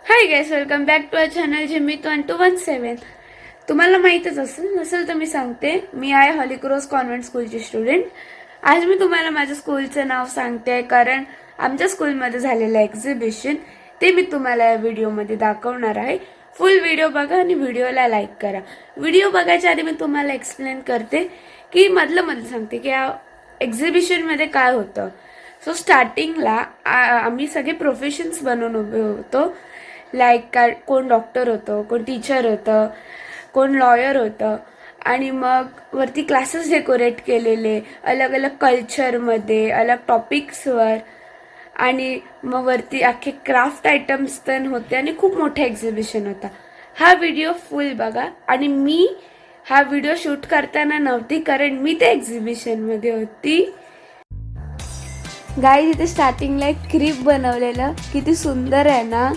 High guys, welcome back to our channel Jimmy 1217. तुम्हाला माहीतच नसेल तर मी सांगते. मी आहे हॉली क्रॉस कॉन्व्हेंट स्कूलची स्टुडंट. आज मी तुम्हाला माझ्या स्कूलचं नाव सांगते कारण आमच्या स्कूलमध्ये झालेलं एक्झिबिशन ते मी तुम्हाला या व्हिडिओमध्ये दाखवणार आहे. फुल व्हिडिओ बघा आणि व्हिडिओला लाईक करा. व्हिडिओ बघायच्या आधी मी तुम्हाला एक्सप्लेन करते की मधलं सांगते की या एक्झिबिशनमध्ये काय होतं. सो स्टार्टिंगला आम्ही सगळे प्रोफेशन्स बनवून उभे होतो. लाईक कोण डॉक्टर होतं, कोण टीचर होतं, कोण लॉयर होतं. आणि मग वरती क्लासेस डेकोरेट केलेले अलग अलग कल्चरमध्ये, अलग टॉपिक्सवर. आणि मग वरती अख्खे क्राफ्ट आयटम्स पण होते आणि खूप मोठा एक्झिबिशन होता. हा व्हिडिओ फुल बघा. आणि मी हा व्हिडिओ शूट करताना नव्हती कारण मी त्या एक्झिबिशनमध्ये होती. गाईज, इथे स्टार्टिंगला एक क्रिप बनवलेलं किती सुंदर आहे ना.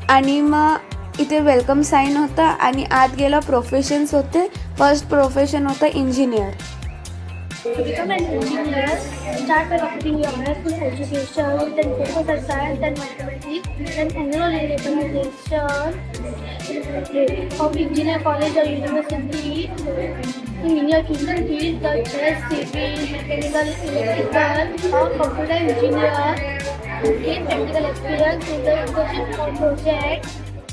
आणि मग इथे वेलकम साईन होता आणि आत गेला प्रोफेशन्स होते. फर्स्ट प्रोफेशन होतं engineer. To become an engineer, start by completing your high school education, then focus on science and mathematics, then enroll in implementation of engineer college or university in your chosen field such as civil, mechanical, electrical, or computer engineer. Gain practical experience in the internship or project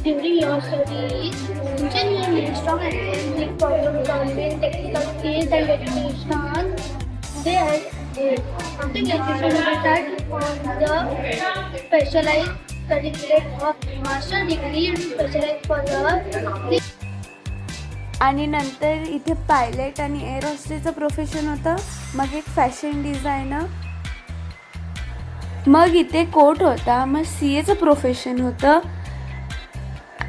during your studies. Engineer needs strong academic problem solving, technical skills, and dedication. Then, after graduation, you start on the specialized certificate of master degree specialized for the. आणि नंतर इथे pilot आणि air होस्टेसचं profession होतं. मग एक fashion designer. मग इथे coat होता. मग CAचं प्रोफेशन होतं.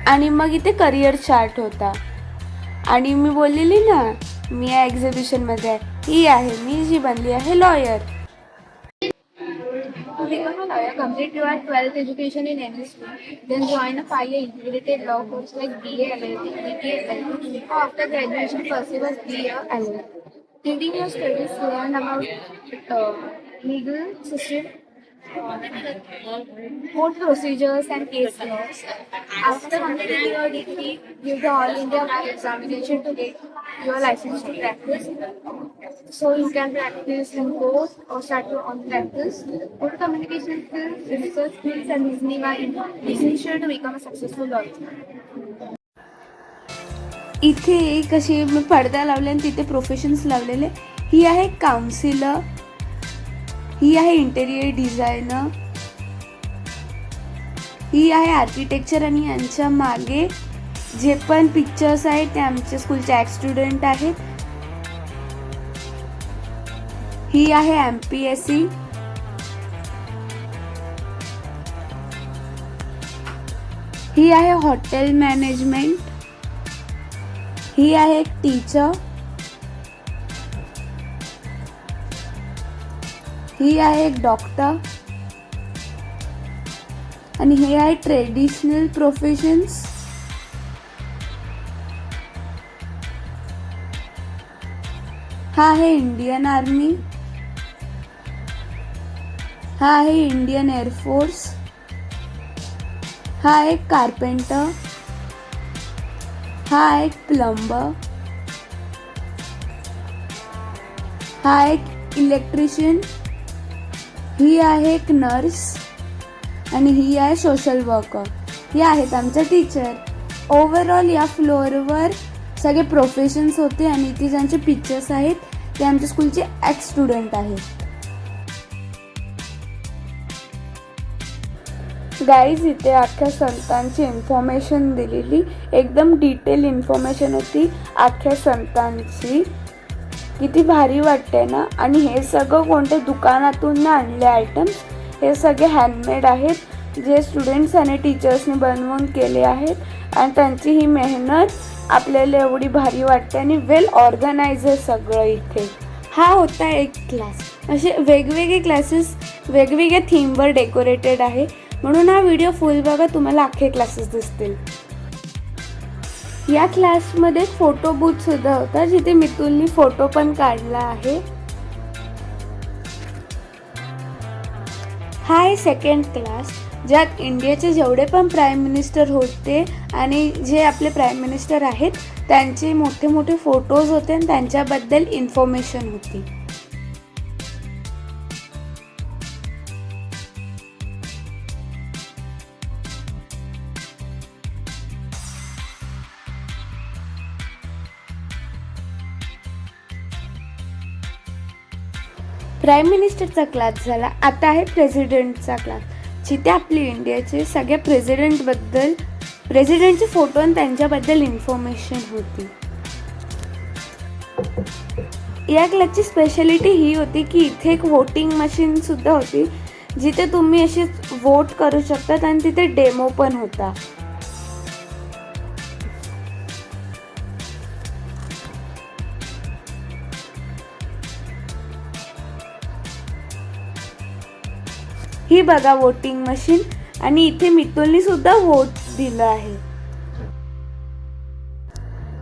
आणि मग इथे करिअर चार्ट होता. आणि मी बोललेली ना मी या एक्झिबिशनमध्ये आहे, ही आहे मी जी बनली आहे lawyer. To become a lawyer, complete your 12th education in any school. Then join a 5-year integrated law course like BA LLB, BBA LLB. After graduation, pursue a 3-year LLB. During your studies, learn about legal system, court procedures, and case laws. After completing your degree, give the All India Bar examination to get your license to practice. So you can practice in court or start your own practice. Good communication skills, research skills, and reasoning are essential to become a successful lawyer. इथे कशी मी पडदा लावले आणि तिथे professions लावलेले. ही आहे counsellor, ही आहे interior designer, ही आहे आर्किटेक्चर. आणि यांच्या मागे जे पण पिक्चर्स आहेत ते आमच्या स्कूलचे एक्स स्टुडंट आहेत. ही आहे MPSC. ही आहे हॉटेल मॅनेजमेंट. ही आहे एक टीचर. ही आहे एक डॉक्टर. आणि हे आहे ट्रेडिशनल प्रोफेशन्स. हा आहे इंडियन आर्मी. हा आहे इंडियन एअरफोर्स. हा एक कारपेंटर. हा एक प्लंबर. हा एक इलेक्ट्रिशियन. ही आहे एक नर्स. आणि ही आहे सोशल वर्कर. हे आहेत आमच्या टीचर. ओव्हरऑल या फ्लोअरवर सगळे प्रोफेशन्स होते आणि इथे ज्यांचे पिक्चर्स आहेत ते आमच्या स्कूलचे एक्स स्टुडंट आहेत. गाईज, इथे अख्ख्या संतांची इन्फॉर्मेशन दिलेली, एकदम डिटेल इन्फॉर्मेशन होती अख्ख्या संतांची. किती भारी वाटते ना. आणि हे सगळं कोणत्या दुकानातून ना आणले आयटम्स. हे सगळे हँडमेड आहेत जे स्टुडंट्स आणि टीचर्सने बनवून केले आहेत. आणि त्यांची ही मेहनत आपल्याला एवढी भारी वाटते आणि वेल ऑर्गनाइज आहे सगळं इथे. हा होता एक क्लास. असे वेगवेगळे क्लासेस वेगवेगळ्या थीमवर डेकोरेटेड आहे. म्हणून हा व्हिडिओ फुल बघा, तुम्हाला अख्खे क्लासेस दिसतील. या क्लासमध्ये फोटो बूथ सुद्धा होता जिथे मितुलनी फोटो पण काढला आहे. हा आहे सेकंड क्लास. ज्यात इंडियाचे जेवढे पण प्राईम मिनिस्टर होते आणि जे आपले प्राईम मिनिस्टर आहेत त्यांचे मोठे मोठे फोटोज होते आणि त्यांच्याबद्दल इन्फॉर्मेशन होती. प्राईम मिनिस्टरचा क्लास झाला. आता आहे प्रेसिडेंटचा क्लास, जिथे आपली इंडियाचे सगळ्या प्रेसिडेंटचे फोटो आणि त्यांच्याबद्दल इन्फॉर्मेशन होती. या क्लासची स्पेशालिटी ही होती की इथे एक वोटिंग मशीन सुद्धा होती, जिथे तुम्ही असे वोट करू शकतात आणि तिथे डेमो पण होता. ही बघा वोटिंग मशीन, आणि इथे मितुलनी सुद्धा वोट दिलं आहे.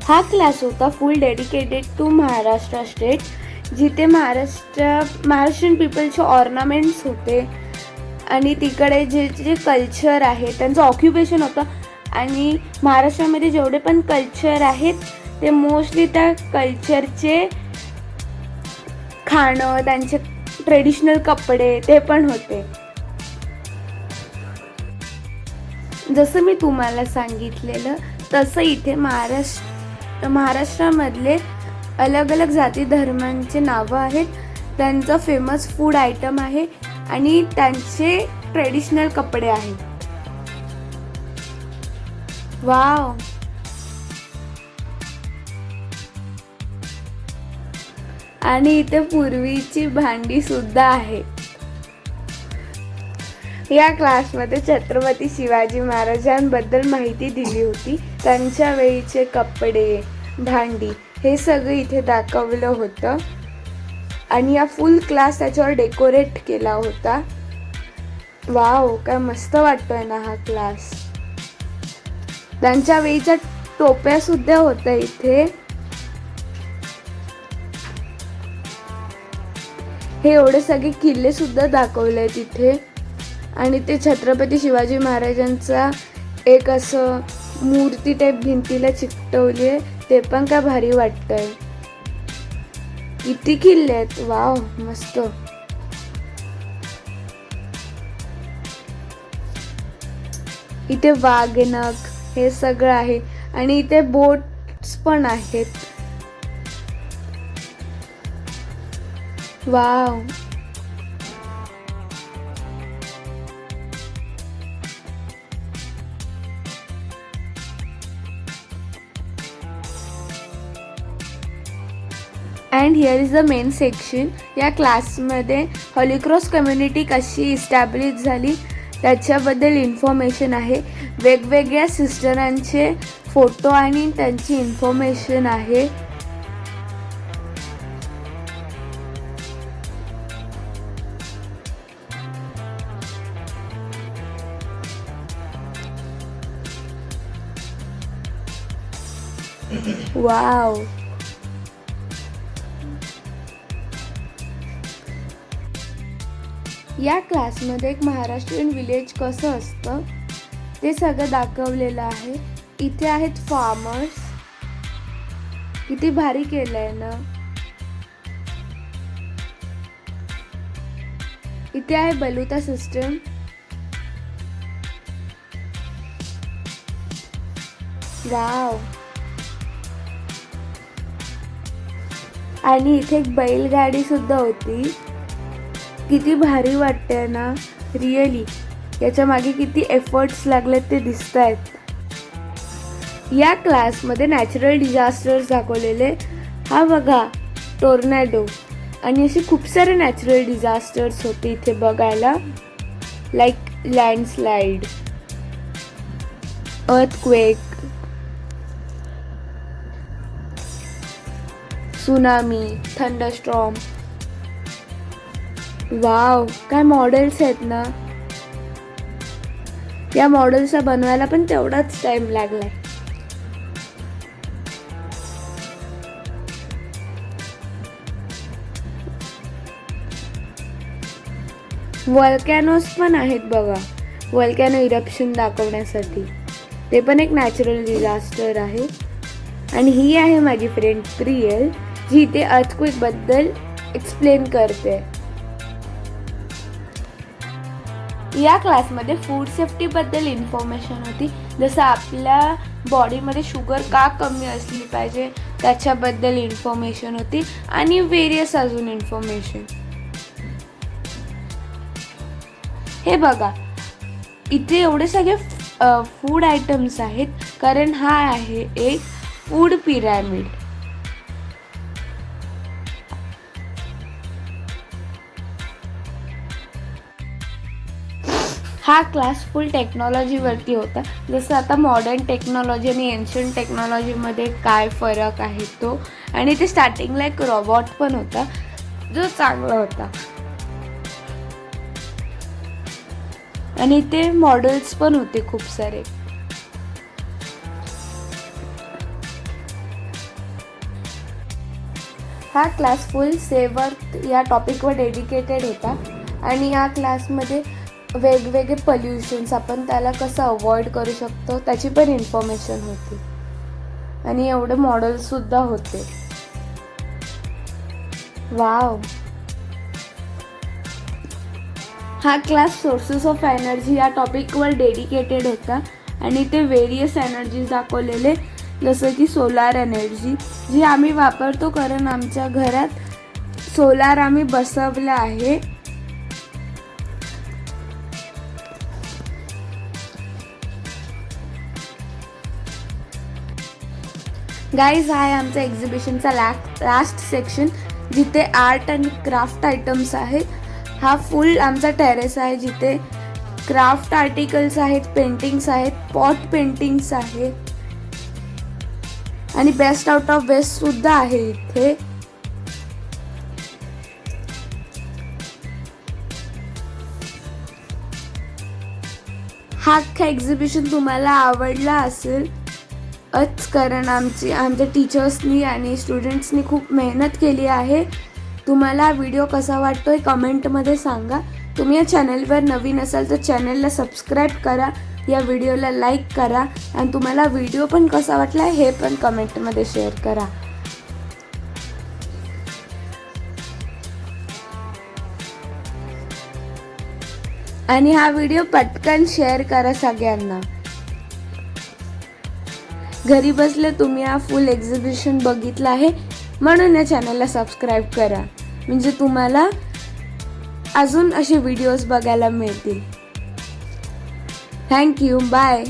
हा क्लास होता full dedicated to Maharashtra state, जिथे महाराष्ट्रीयन पीपलचे ऑर्नामेंट्स होते आणि तिकडे जे जे कल्चर आहे त्यांचं ऑक्युपेशन होतं. आणि महाराष्ट्रामध्ये जेवढे पण कल्चर आहेत ते मोस्टली त्या कल्चरचे खाणं, त्यांचे ट्रेडिशनल कपडे ते पण होते. जसं मी तुम्हाला सांगितलेलं तसं इथे महाराष्ट्रामधले अलग अलग जाती धर्मांचे नावं आहेत, त्यांचं फेमस फूड आयटम आहे आणि त्यांचे ट्रेडिशनल कपडे आहेत. वाव. आणि इथे पूर्वीची भांडी सुद्धा आहे. या क्लासमध्ये छत्रपती शिवाजी महाराजांबद्दल माहिती दिली होती. त्यांच्या वेळीचे कपडे, भांडी हे सगळं इथे दाखवलं होतं आणि या फुल क्लास त्याच्यावर डेकोरेट केला होता. वाव, काय मस्त वाटतोय ना हा क्लास. त्यांच्या वेळीच्या टोप्या सुद्धा होत्या इथे. हे एवढे सगळे किल्ले सुद्धा दाखवले तिथे. आणि ते छत्रपती शिवाजी महाराजांचा एक असं मूर्ती टाईप भिंतीला चिकटवली आहे, ते पण काय भारी वाटतंय. किती किल्ले आहेत. वाव, मस्त. इथे वाघनख हे सगळं आहे आणि इथे बोट्स पण आहेत. Wow. And here is the main section. या क्लासमध्ये हॉली क्रॉस कम्युनिटी कशी इस्टॅब्लिश झाली त्याच्याबद्दल इन्फॉर्मेशन आहे. वेगवेगळ्या सिस्टरांचे फोटो आणि त्यांची इन्फॉर्मेशन आहे. वाव. या क्लासमध्ये एक महाराष्ट्रीयन विलेज कसं असतं ते सगळं दाखवलेलं आहे. इथे आहेत फार्मर्स. किती भारी केलंय ना. इथे आहे बलुता सिस्टम. वाव. आणि इथे एक बैलगाडी सुद्धा होती. किती भारी वाटते ना रिअली. याच्या मागे किती एफर्ट्स लागलेत ते दिसत आहेत. या क्लासमध्ये नॅचरल डिझास्टर्स दाखवलेले. हा बघा टोर्नेडो आणि असे खूप सारे नॅचरल डिझास्टर्स होते इथे बघायला. Like landslide, earthquake, tsunami, thunderstorm. Wow, काय मॉडेल्स आहेत ना. या मॉडेल्सला बनवायला पण तेवढाच टाइम लागलाय. व्हॉल्कॅनोज पण आहेत बघा. व्हॉल्कॅनो इरप्शन दाखवण्यासाठी. ते पण एक नॅचरल डिझास्टर आहे. आणि ही आहे माझी फ्रेंड प्रियल, जी इथे अर्थक्वेकबद्दल एक्सप्लेन करते. या क्लासमध्ये फूड सेफ्टीबद्दल इन्फॉर्मेशन होती, जसं आपल्या बॉडीमध्ये शुगर का कमी असली पाहिजे त्याच्याबद्दल इन्फॉर्मेशन होती आणि वेरियस अजून इन्फॉर्मेशन. हे बघा, इथे एवढे सगळे फूड आयटम्स आहेत, कारण हा आहे एक फूड पिरॅमिड. हा क्लास फुल टेक्नॉलॉजीवरती होता, जसं आता मॉडर्न टेक्नॉलॉजी आणि एन्शंट टेक्नॉलॉजीमध्ये काय फरक आहे तो. आणि ते स्टार्टिंगला एक रोबॉट पण होता जो चांगला होता. आणि ते मॉडेल्स पण होते खूप सारे. हा क्लास फुल सेव्ह अर्थ या टॉपिकवर डेडिकेटेड होता. आणि या क्लासमध्ये वेगवेगळे पॉल्युशन्स आपण त्याला कसं अवॉइड करू शकतो त्याची पण इन्फॉर्मेशन होती. आणि एवढे मॉडेल्ससुद्धा होते. वाव. हा क्लास सोर्सेस ऑफ एनर्जी या टॉपिकवर डेडिकेटेड होता. आणि ते वेरियस एनर्जीज दाखवलेले, जसं की सोलार एनर्जी जी आम्ही वापरतो, कारण आमच्या घरात सोलार आम्ही बसवलं आहे. गाईज, हा आहे आमचा एक्झिबिशनचा लास्ट सेक्शन, जिथे आर्ट आणि क्राफ्ट आयटम्स आहेत. हा फुल आमचा टेरेस आहे, जिथे क्राफ्ट आर्टिकल्स आहेत, पेंटिंग्स आहेत, पॉट पेंटिंग्स आहेत आणि बेस्ट आउट ऑफ वेस्ट सुद्धा आहे इथे. हा अख्खा एक्झिबिशन तुम्हाला आवडला असेल, कारण आमच्या टीचर्सनी आणि स्टुडंट्सनी खूप मेहनत केली आहे. तुम्हाला हा व्हिडिओ कसा वाटतोय कमेंटमध्ये सांगा. तुम्ही या चॅनलवर नवीन असाल तर चॅनलला सबस्क्राईब करा, या व्हिडिओला लाईक करा आणि तुम्हाला व्हिडिओ पण कसा वाटला हे पण कमेंटमध्ये शेअर करा. आणि हा व्हिडिओ पटकन शेअर करा सगळ्यांना. घरी बसले तुम्ही हा फुल एक्झिबिशन बघितलं आहे, म्हणून या चॅनलला सबस्क्राईब करा, म्हणजे तुम्हाला अजून असे व्हिडिओज बघायला मिळतील. थँक्यू. बाय.